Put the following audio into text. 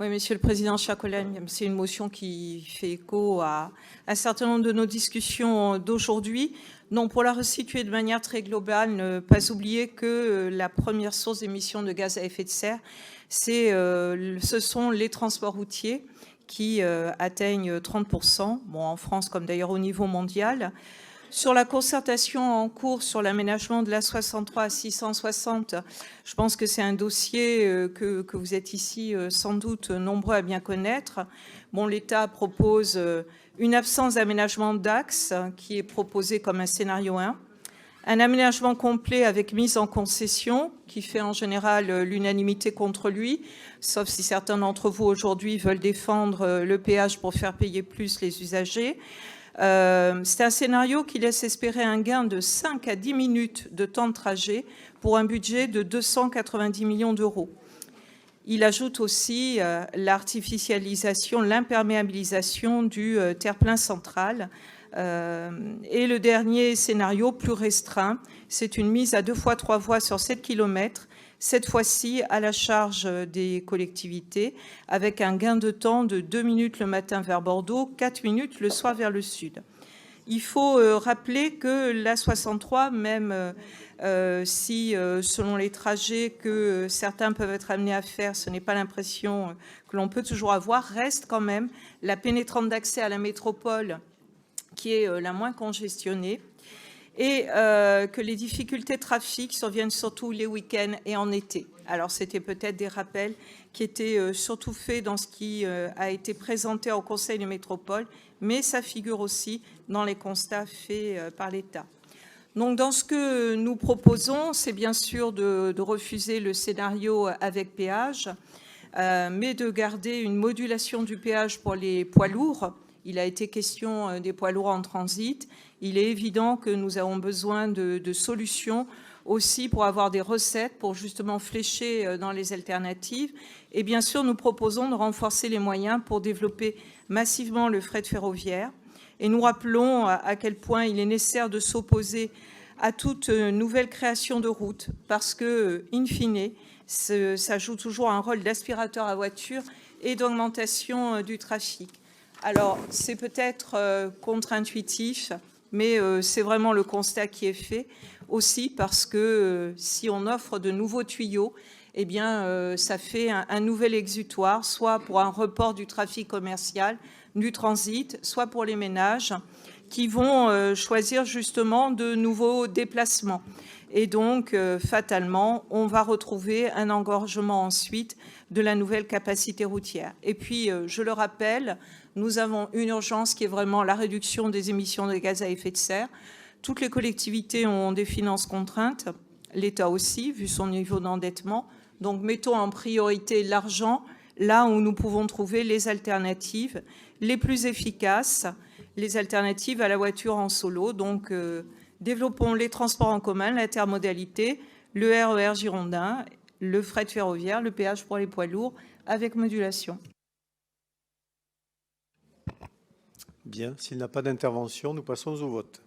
Oui, Monsieur le Président, chers collègues, c'est une motion qui fait écho à un certain nombre de nos discussions d'aujourd'hui. Donc, pour la resituer de manière très globale, ne pas oublier que la première source d'émissions de gaz à effet de serre, ce sont les transports routiers qui atteignent 30%, bon, en France comme d'ailleurs au niveau mondial. Sur la concertation en cours sur l'aménagement de l'A63 à 660, je pense que c'est un dossier que vous êtes ici sans doute nombreux à bien connaître. Bon, l'État propose une absence d'aménagement d'axe qui est proposé comme un scénario 1, un aménagement complet avec mise en concession qui fait en général l'unanimité contre lui, sauf si certains d'entre vous aujourd'hui veulent défendre le péage pour faire payer plus les usagers. C'est un scénario qui laisse espérer un gain de 5 à 10 minutes de temps de trajet pour un budget de 290 millions d'euros. Il ajoute aussi l'artificialisation, l'imperméabilisation du terre-plein central. Et le dernier scénario, plus restreint, c'est une mise à 2 fois 3 voies sur 7 km, cette fois-ci à la charge des collectivités, avec un gain de temps de 2 minutes le matin vers Bordeaux, 4 minutes le soir vers le sud. Il faut rappeler que l'A63, même si selon les trajets que certains peuvent être amenés à faire, ce n'est pas l'impression que l'on peut toujours avoir, reste quand même la pénétrante d'accès à la métropole qui est la moins congestionnée, et que les difficultés de trafic surviennent surtout les week-ends et en été. Alors, c'était peut-être des rappels qui étaient surtout faits dans ce qui a été présenté au Conseil de métropole, mais ça figure aussi dans les constats faits par l'État. Donc, dans ce que nous proposons, c'est bien sûr de refuser le scénario avec péage, mais de garder une modulation du péage pour les poids lourds. Il a été question des poids lourds en transit. Il est évident que nous avons besoin de solutions aussi pour avoir des recettes pour justement flécher dans les alternatives. Et bien sûr, nous proposons de renforcer les moyens pour développer massivement le fret ferroviaire. Et nous rappelons à quel point il est nécessaire de s'opposer à toute nouvelle création de route parce que, in fine, ça joue toujours un rôle d'aspirateur à voiture et d'augmentation du trafic. Alors, c'est peut-être contre-intuitif, mais c'est vraiment le constat qui est fait, aussi parce que si on offre de nouveaux tuyaux, eh bien, ça fait un nouvel exutoire, soit pour un report du trafic commercial, du transit, soit pour les ménages qui vont choisir justement de nouveaux déplacements. Et donc, fatalement, on va retrouver un engorgement ensuite de la nouvelle capacité routière. Et puis, je le rappelle, nous avons une urgence qui est vraiment la réduction des émissions de gaz à effet de serre. Toutes les collectivités ont des finances contraintes, l'État aussi, vu son niveau d'endettement. Donc, mettons en priorité l'argent là où nous pouvons trouver les alternatives les plus efficaces, les alternatives à la voiture en solo. Donc, développons les transports en commun, l'intermodalité, le RER girondin, le fret ferroviaire, le péage pour les poids lourds, avec modulation. Bien, s'il n'y a pas d'intervention, nous passons au vote.